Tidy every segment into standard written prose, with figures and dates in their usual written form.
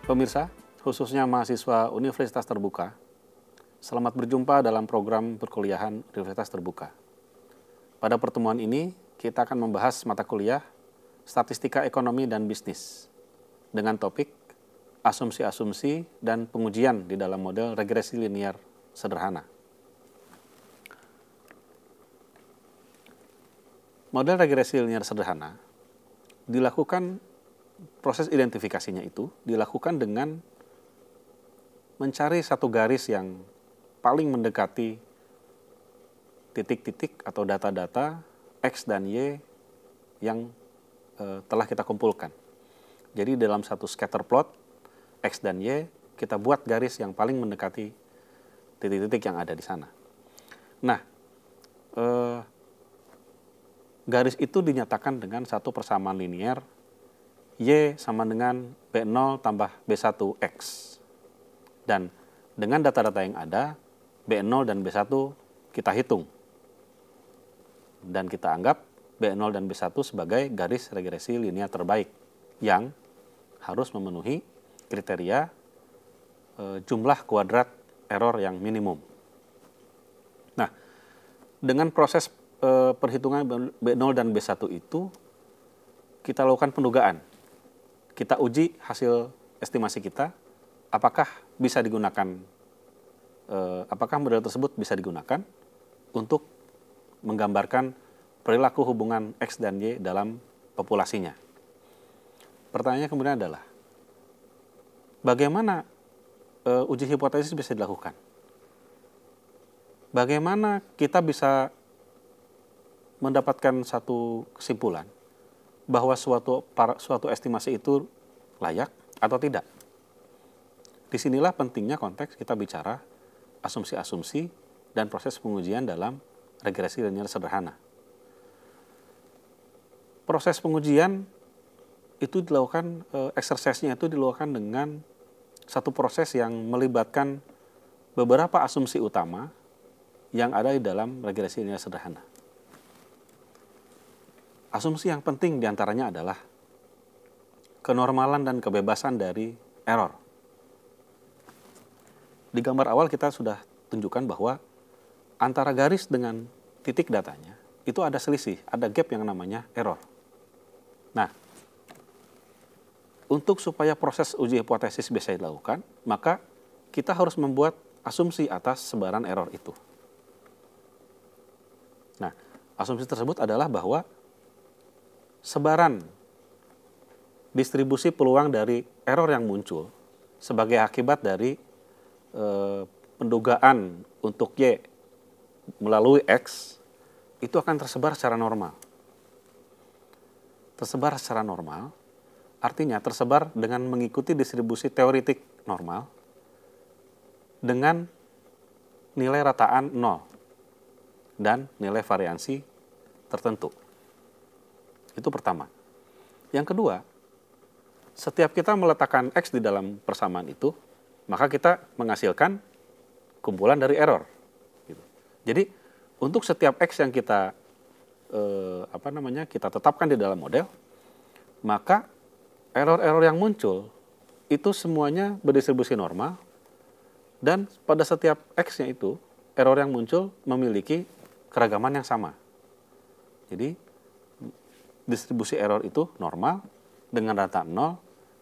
Pemirsa, khususnya mahasiswa Universitas Terbuka, selamat berjumpa dalam program perkuliahan Universitas Terbuka. Pada pertemuan ini, kita akan membahas mata kuliah Statistika Ekonomi dan Bisnis dengan topik asumsi-asumsi dan pengujian di dalam model regresi linier sederhana. Model regresi linier sederhana dilakukan, proses identifikasinya itu dilakukan dengan mencari satu garis yang paling mendekati titik-titik atau data-data X dan Y yang telah kita kumpulkan. Jadi dalam satu scatter plot X dan Y, kita buat garis yang paling mendekati titik-titik yang ada di sana. Nah, garis itu dinyatakan dengan satu persamaan linier Y sama dengan B0 tambah B1X. Dan dengan data-data yang ada, B0 dan B1 kita hitung. Dan kita anggap B0 dan B1 sebagai garis regresi linier terbaik yang harus memenuhi kriteria jumlah kuadrat error yang minimum. Nah, dengan proses perhitungan B0 dan B1 itu, kita lakukan pendugaan. Kita uji hasil estimasi kita, apakah bisa digunakan, apakah model tersebut bisa digunakan untuk menggambarkan perilaku hubungan X dan Y dalam populasinya. Pertanyaannya kemudian adalah, bagaimana uji hipotesis bisa dilakukan? Bagaimana kita bisa mendapatkan satu kesimpulan bahwa suatu estimasi itu layak atau tidak? Disinilah pentingnya konteks kita bicara asumsi-asumsi dan proses pengujian dalam regresi linier sederhana. Proses pengujian itu dilakukan, exercise-nya itu dilakukan dengan satu proses yang melibatkan beberapa asumsi utama yang ada di dalam regresi linier sederhana. Asumsi yang penting diantaranya adalah kenormalan dan kebebasan dari error. Di gambar awal kita sudah tunjukkan bahwa antara garis dengan titik datanya itu ada selisih, ada gap yang namanya error. Nah, untuk supaya proses uji hipotesis bisa dilakukan, maka kita harus membuat asumsi atas sebaran error itu. Nah, asumsi tersebut adalah bahwa sebaran distribusi peluang dari error yang muncul sebagai akibat dari pendugaan untuk Y melalui X itu akan tersebar secara normal. Tersebar secara normal artinya tersebar dengan mengikuti distribusi teoretik normal dengan nilai rataan 0 dan nilai variansi tertentu. Itu pertama. Yang kedua, setiap kita meletakkan X di dalam persamaan itu, maka kita menghasilkan kumpulan dari error. Gitu. Jadi, untuk setiap X yang kita kita tetapkan di dalam model, maka error-error yang muncul itu semuanya berdistribusi normal, dan pada setiap X-nya itu, error yang muncul memiliki keragaman yang sama. Jadi, distribusi error itu normal dengan rata 0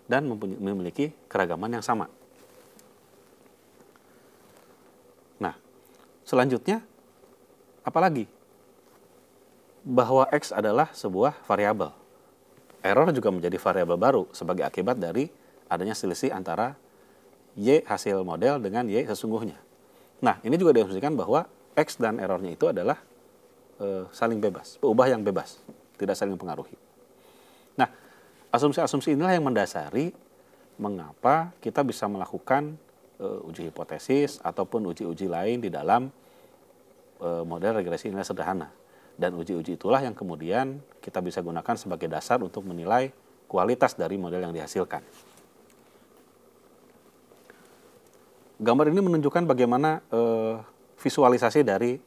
dan memiliki keragaman yang sama. Nah, selanjutnya apalagi? Bahwa X adalah sebuah variabel. Error juga menjadi variabel baru sebagai akibat dari adanya selisih antara Y hasil model dengan Y sesungguhnya. Nah, ini juga diasumsikan bahwa X dan errornya itu adalah saling bebas, peubah yang bebas, tidak saling mempengaruhi. Nah, asumsi-asumsi inilah yang mendasari mengapa kita bisa melakukan uji hipotesis ataupun uji-uji lain di dalam model regresi linier sederhana. Dan uji-uji itulah yang kemudian kita bisa gunakan sebagai dasar untuk menilai kualitas dari model yang dihasilkan. Gambar ini menunjukkan bagaimana visualisasi dari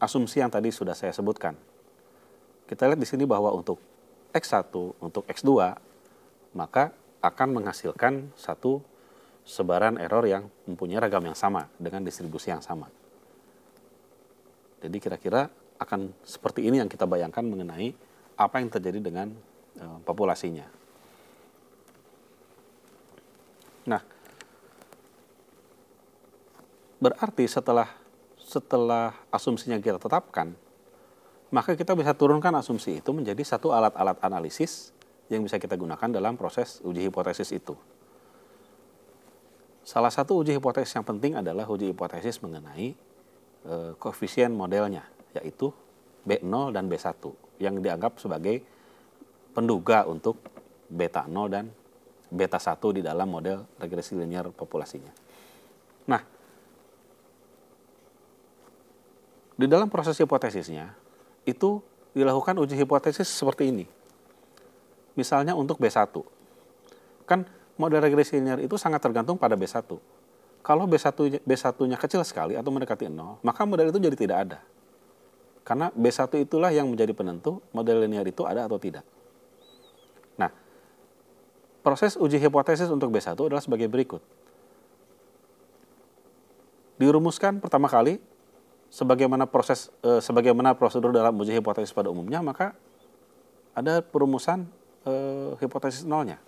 asumsi yang tadi sudah saya sebutkan. Kita lihat di sini bahwa untuk X1, untuk X2, maka akan menghasilkan satu sebaran error yang mempunyai ragam yang sama dengan distribusi yang sama. Jadi kira-kira akan seperti ini yang kita bayangkan mengenai apa yang terjadi dengan populasinya. Nah, berarti setelah asumsinya kita tetapkan, maka kita bisa turunkan asumsi itu menjadi satu alat-alat analisis yang bisa kita gunakan dalam proses uji hipotesis itu. Salah satu uji hipotesis yang penting adalah uji hipotesis mengenai koefisien modelnya, yaitu B0 dan B1, yang dianggap sebagai penduga untuk beta 0 dan beta 1 di dalam model regresi linear populasinya. Nah, di dalam proses hipotesisnya, itu dilakukan uji hipotesis seperti ini. Misalnya untuk B1. Kan model regresi linear itu sangat tergantung pada B1. Kalau B1-nya kecil sekali atau mendekati 0, maka model itu jadi tidak ada. Karena B1 itulah yang menjadi penentu model linear itu ada atau tidak. Nah, proses uji hipotesis untuk B1 adalah sebagai berikut. Dirumuskan pertama kali sebagaimana prosedur dalam uji hipotesis pada umumnya, maka ada perumusan hipotesis nolnya.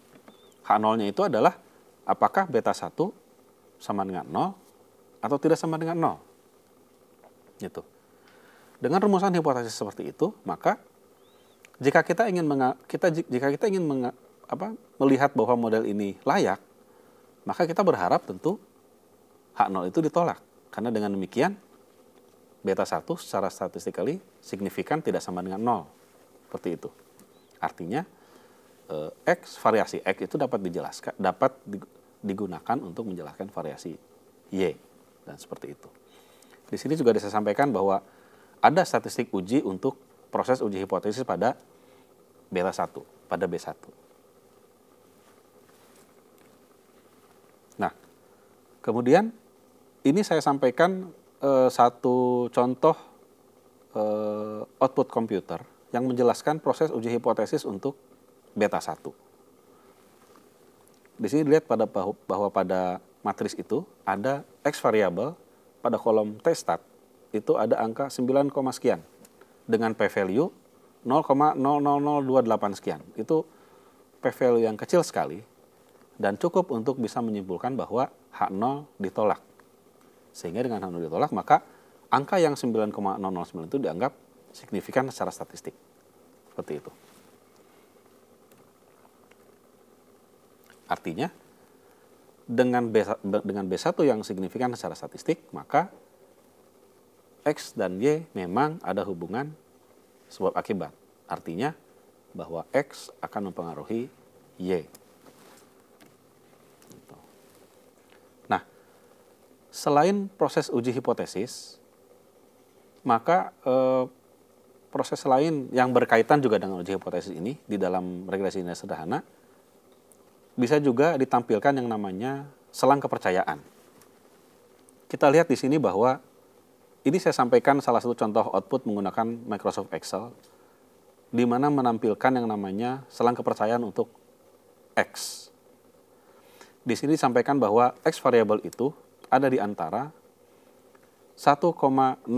H0-nya itu adalah apakah beta 1 sama dengan 0 atau tidak sama dengan 0. Gitu. Dengan rumusan hipotesis seperti itu, maka jika kita ingin melihat bahwa model ini layak, maka kita berharap tentu H0 itu ditolak. Karena dengan demikian beta 1 secara statistically signifikan tidak sama dengan 0. Seperti itu. Artinya variasi X itu dapat digunakan untuk menjelaskan variasi Y, dan seperti itu. Di sini juga saya sampaikan bahwa ada statistik uji untuk proses uji hipotesis pada beta 1, pada B1. Nah, kemudian ini saya sampaikan satu contoh output komputer yang menjelaskan proses uji hipotesis untuk beta 1. Di sini dilihat bahwa pada matris itu ada X variabel, pada kolom T-stat itu ada angka 9, sekian dengan p-value 0,00028 sekian. Itu p-value yang kecil sekali dan cukup untuk bisa menyimpulkan bahwa H0 ditolak. Sehingga dengan H0 ditolak, maka angka yang 9,009 itu dianggap signifikan secara statistik. Seperti itu. Artinya, dengan B1 yang signifikan secara statistik, maka X dan Y memang ada hubungan sebab akibat. Artinya, bahwa X akan mempengaruhi Y. Nah, selain proses uji hipotesis, maka proses lain yang berkaitan juga dengan uji hipotesis ini di dalam regresi linear sederhana bisa juga ditampilkan yang namanya selang kepercayaan. Kita lihat di sini bahwa ini saya sampaikan salah satu contoh output menggunakan Microsoft Excel, di mana menampilkan yang namanya selang kepercayaan untuk X. Di sini disampaikan bahwa X variabel itu ada di antara 1,06249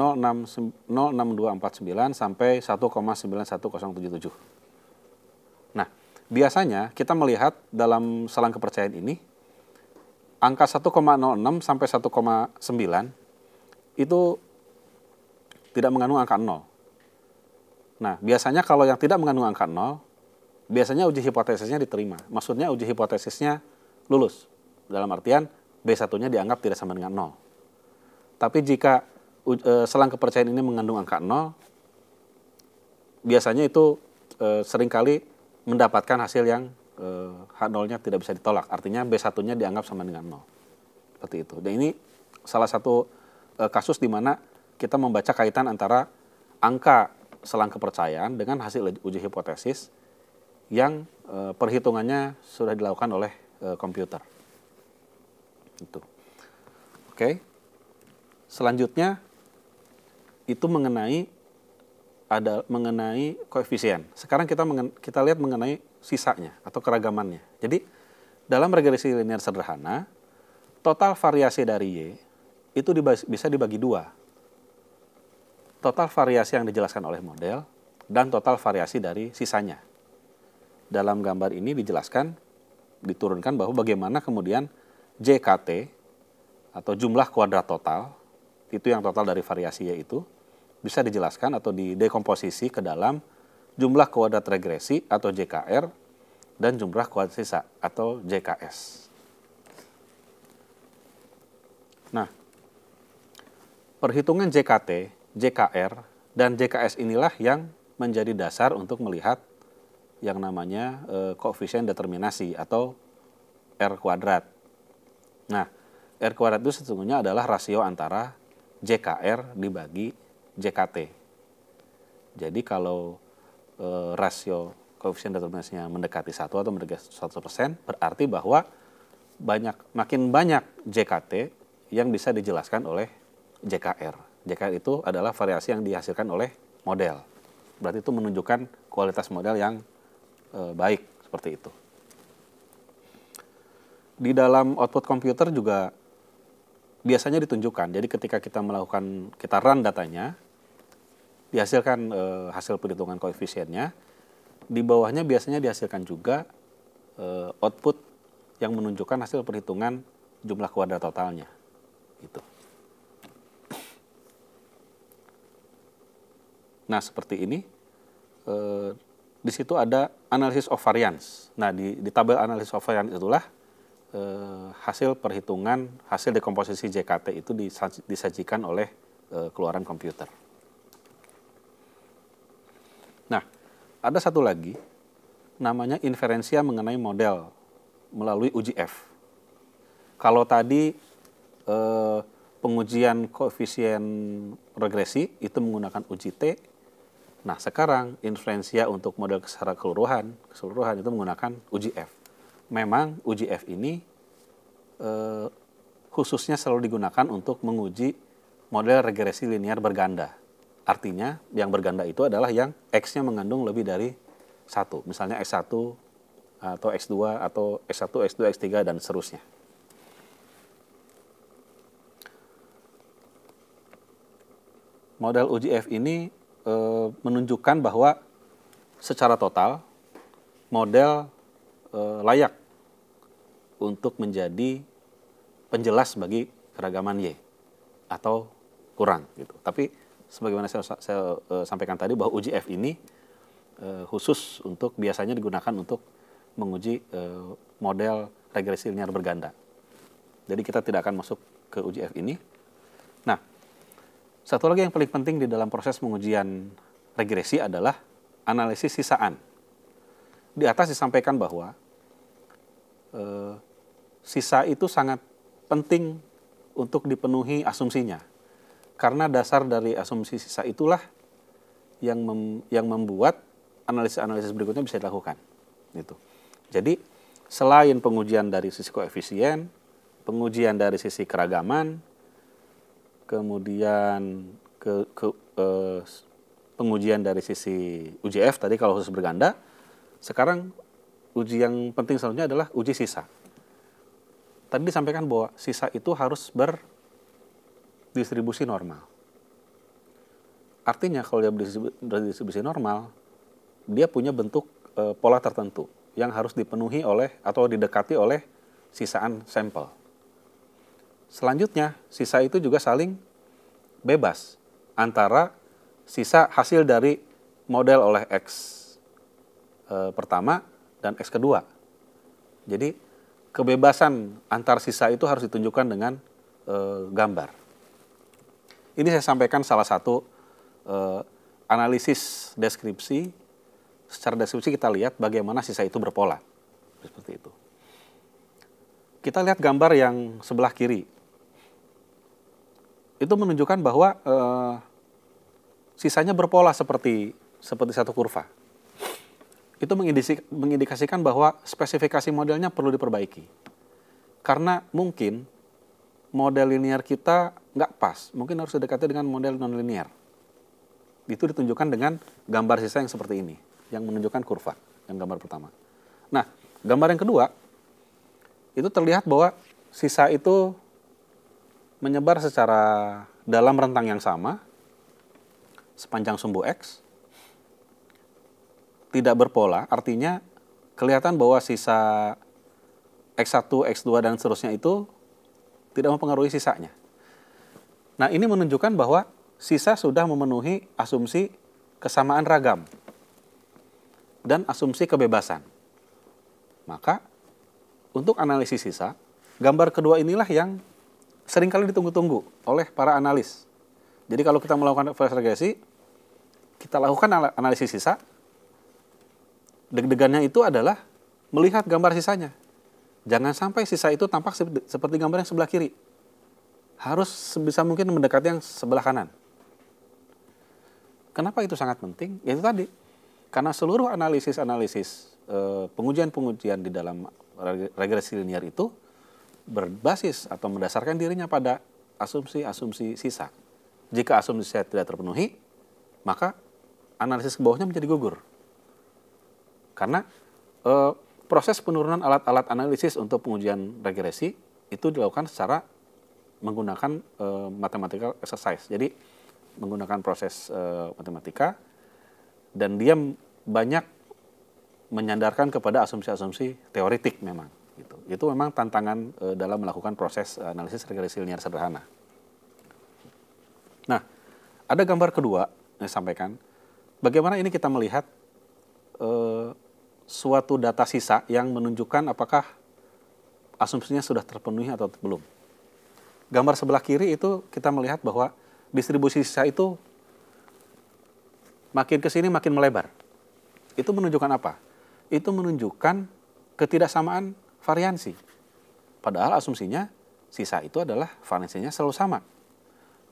sampai 1,91077. Nah, biasanya kita melihat dalam selang kepercayaan ini, angka 1,06 sampai 1,9 itu tidak mengandung angka 0. Nah, biasanya kalau yang tidak mengandung angka 0, biasanya uji hipotesisnya diterima. Maksudnya uji hipotesisnya lulus. Dalam artian B1-nya dianggap tidak sama dengan 0. Tapi jika selang kepercayaan ini mengandung angka 0, biasanya itu seringkali mendapatkan hasil yang H0-nya tidak bisa ditolak. Artinya B1-nya dianggap sama dengan 0. Seperti itu. Dan ini salah satu kasus di mana kita membaca kaitan antara angka selang kepercayaan dengan hasil uji hipotesis yang perhitungannya sudah dilakukan oleh komputer. Itu. Oke. Selanjutnya itu mengenai koefisien. Sekarang kita lihat mengenai sisanya atau keragamannya. Jadi dalam regresi linear sederhana, total variasi dari Y itu bisa dibagi dua. Total variasi yang dijelaskan oleh model dan total variasi dari sisanya. Dalam gambar ini dijelaskan, diturunkan bahwa bagaimana kemudian JKT atau jumlah kuadrat total, itu yang total dari variasi Y itu, bisa dijelaskan atau didekomposisi ke dalam jumlah kuadrat regresi atau JKR dan jumlah kuadrat sisa atau JKS. Nah, perhitungan JKT, JKR, dan JKS inilah yang menjadi dasar untuk melihat yang namanya koefisien determinasi atau R kuadrat. Nah, R kuadrat itu sesungguhnya adalah rasio antara JKR dibagi JKT. Jadi kalau rasio koefisien determinasinya mendekati 1 atau mendekati 100%, berarti bahwa makin banyak JKT yang bisa dijelaskan oleh JKR. JKR itu adalah variasi yang dihasilkan oleh model. Berarti itu menunjukkan kualitas model yang baik, seperti itu. Di dalam output komputer juga biasanya ditunjukkan. Jadi ketika kita run datanya, dihasilkan hasil perhitungan koefisiennya, di bawahnya biasanya dihasilkan juga output yang menunjukkan hasil perhitungan jumlah kuadrat totalnya. Gitu. Nah, seperti ini. Di situ ada analysis of variance. Nah, di tabel analysis of variance itulah hasil perhitungan, hasil dekomposisi JKT itu disajikan oleh keluaran komputer. Nah, ada satu lagi, namanya inferensia mengenai model melalui uji F. Kalau tadi pengujian koefisien regresi itu menggunakan uji T, nah sekarang inferensia untuk model secara keseluruhan itu menggunakan uji F. Memang uji F ini khususnya selalu digunakan untuk menguji model regresi linear berganda. Artinya yang berganda itu adalah yang X-nya mengandung lebih dari 1. Misalnya X1 atau X2 atau X1, X2, X3 dan seterusnya. Model uji F ini menunjukkan bahwa secara total model layak untuk menjadi penjelas bagi keragaman Y atau kurang gitu. Tapi sebagaimana saya sampaikan tadi bahwa uji F ini khusus untuk biasanya digunakan untuk menguji model regresi linear berganda. Jadi kita tidak akan masuk ke uji F ini. Nah, satu lagi yang paling penting di dalam proses pengujian regresi adalah analisis sisaan. Di atas disampaikan bahwa sisa itu sangat penting untuk dipenuhi asumsinya. Karena dasar dari asumsi sisa itulah yang membuat analisis-analisis berikutnya bisa dilakukan. Gitu. Jadi selain pengujian dari sisi koefisien, pengujian dari sisi keragaman, kemudian pengujian dari sisi uji F tadi kalau khusus berganda, sekarang uji yang penting selanjutnya adalah uji sisa. Tadi disampaikan bahwa sisa itu harus berdistribusi normal. Artinya kalau dia berdistribusi normal, dia punya bentuk pola tertentu yang harus dipenuhi oleh atau didekati oleh sisaan sampel. Selanjutnya, sisa itu juga saling bebas antara sisa hasil dari model oleh X pertama dan X kedua. Jadi, kebebasan antar sisa itu harus ditunjukkan dengan gambar. Ini saya sampaikan salah satu analisis deskripsi. Secara deskripsi kita lihat bagaimana sisa itu berpola. Seperti itu. Kita lihat gambar yang sebelah kiri. Itu menunjukkan bahwa sisanya berpola seperti satu kurva. Itu mengindikasikan bahwa spesifikasi modelnya perlu diperbaiki. Karena mungkin model linear kita nggak pas. Mungkin harus didekati dengan model non-linear. Itu ditunjukkan dengan gambar sisa yang seperti ini, yang menunjukkan kurva, yang gambar pertama. Nah, gambar yang kedua, itu terlihat bahwa sisa itu menyebar secara dalam rentang yang sama, sepanjang sumbu X, tidak berpola, artinya kelihatan bahwa sisa X1, X2, dan seterusnya itu tidak mempengaruhi sisanya. Nah, ini menunjukkan bahwa sisa sudah memenuhi asumsi kesamaan ragam dan asumsi kebebasan. Maka, untuk analisis sisa, gambar kedua inilah yang seringkali ditunggu-tunggu oleh para analis. Jadi kalau kita melakukan proses regresi, kita lakukan analisis sisa, deg-degannya itu adalah melihat gambar sisanya. Jangan sampai sisa itu tampak seperti gambar yang sebelah kiri. Harus sebisa mungkin mendekati yang sebelah kanan. Kenapa itu sangat penting? Ya itu tadi. Karena seluruh analisis-analisis pengujian-pengujian di dalam regresi linear itu berbasis atau mendasarkan dirinya pada asumsi-asumsi sisa. Jika asumsi sisa tidak terpenuhi, maka analisis ke bawahnya menjadi gugur. Karena proses penurunan alat-alat analisis untuk pengujian regresi itu dilakukan secara menggunakan mathematical exercise. Jadi menggunakan proses matematika, dan dia banyak menyandarkan kepada asumsi-asumsi teoritik memang. Gitu. Itu memang tantangan dalam melakukan proses analisis regresi linear sederhana. Nah, ada gambar kedua yang saya sampaikan. Bagaimana ini kita melihat suatu data sisa yang menunjukkan apakah asumsinya sudah terpenuhi atau belum. Gambar sebelah kiri itu kita melihat bahwa distribusi sisa itu makin ke sini makin melebar. Itu menunjukkan apa? Itu menunjukkan ketidaksamaan variansi. Padahal asumsinya sisa itu adalah variansinya selalu sama.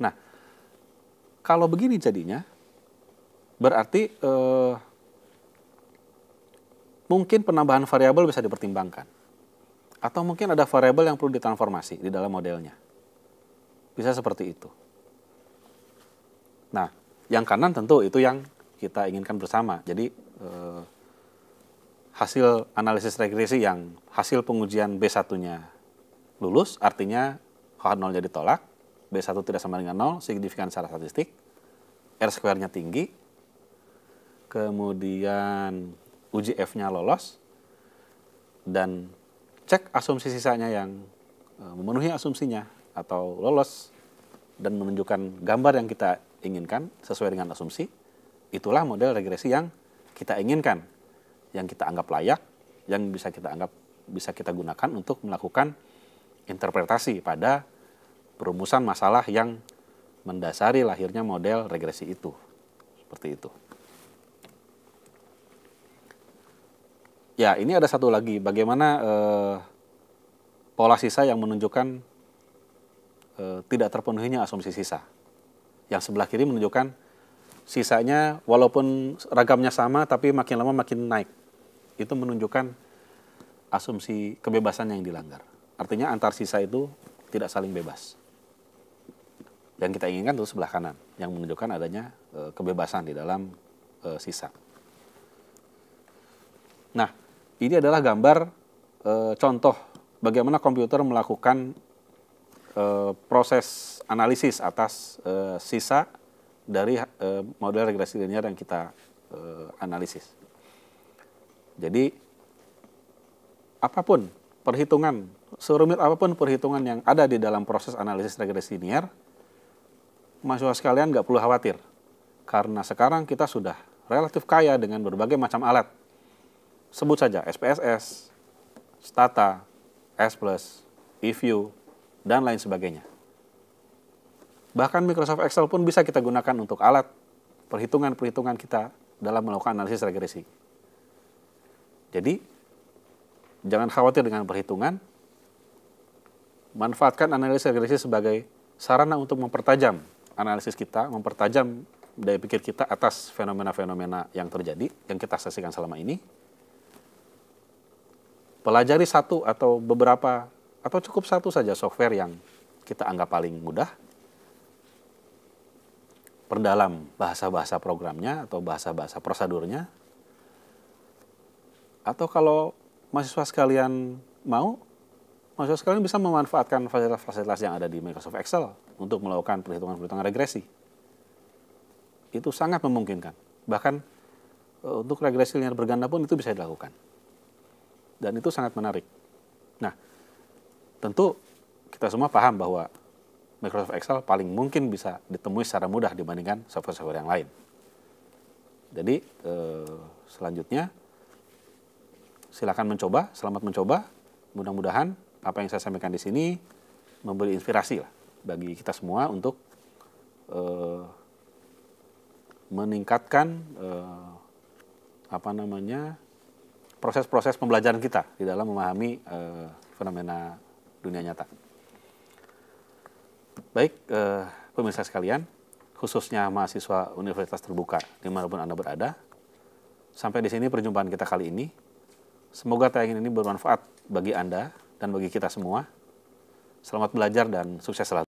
Nah, kalau begini jadinya, berarti mungkin penambahan variabel bisa dipertimbangkan. Atau mungkin ada variabel yang perlu ditransformasi di dalam modelnya. Bisa seperti itu. Nah, yang kanan tentu itu yang kita inginkan bersama. Jadi hasil analisis regresi yang hasil pengujian B1-nya lulus, artinya H0-nya ditolak, B1 tidak sama dengan 0, signifikan secara statistik, R-square-nya tinggi, kemudian uji F-nya lolos, dan cek asumsi sisanya yang memenuhi asumsinya atau lolos dan menunjukkan gambar yang kita inginkan sesuai dengan asumsi, itulah model regresi yang kita inginkan, yang kita anggap layak, yang bisa kita gunakan untuk melakukan interpretasi pada perumusan masalah yang mendasari lahirnya model regresi itu. Seperti itu. Ya, ini ada satu lagi, bagaimana pola sisa yang menunjukkan tidak terpenuhinya asumsi sisa. Yang sebelah kiri menunjukkan sisanya walaupun ragamnya sama tapi makin lama makin naik. Itu menunjukkan asumsi kebebasan yang dilanggar. Artinya antar sisa itu tidak saling bebas. Yang kita inginkan itu sebelah kanan, yang menunjukkan adanya kebebasan di dalam sisa. Nah, ini adalah gambar contoh bagaimana komputer melakukan proses analisis atas sisa dari model regresi linear yang kita analisis. Jadi, apapun perhitungan, serumit apapun perhitungan yang ada di dalam proses analisis regresi linear, mahasiswa sekalian nggak perlu khawatir. Karena sekarang kita sudah relatif kaya dengan berbagai macam alat. Sebut saja SPSS, Stata, S+, eView, dan lain sebagainya. Bahkan Microsoft Excel pun bisa kita gunakan untuk alat perhitungan-perhitungan kita dalam melakukan analisis regresi. Jadi, jangan khawatir dengan perhitungan, manfaatkan analisis regresi sebagai sarana untuk mempertajam analisis kita, mempertajam daya pikir kita atas fenomena-fenomena yang terjadi, yang kita saksikan selama ini. Pelajari satu atau beberapa, atau cukup satu saja software yang kita anggap paling mudah. Perdalam bahasa-bahasa programnya atau bahasa-bahasa prosedurnya. Atau kalau mahasiswa sekalian mau, mahasiswa sekalian bisa memanfaatkan fasilitas-fasilitas yang ada di Microsoft Excel untuk melakukan perhitungan-perhitungan regresi. Itu sangat memungkinkan. Bahkan untuk regresi linear berganda pun itu bisa dilakukan. Dan itu sangat menarik. Nah, tentu kita semua paham bahwa Microsoft Excel paling mungkin bisa ditemui secara mudah dibandingkan software-software yang lain. Jadi selanjutnya silakan mencoba, selamat mencoba. Mudah-mudahan apa yang saya sampaikan di sini memberi inspirasi lah bagi kita semua untuk meningkatkan proses-proses pembelajaran kita di dalam memahami fenomena dunia nyata. Baik, pemirsa sekalian, khususnya mahasiswa Universitas Terbuka dimanapun Anda berada, sampai di sini perjumpaan kita kali ini. Semoga tayangan ini bermanfaat bagi Anda dan bagi kita semua. Selamat belajar dan sukses selalu.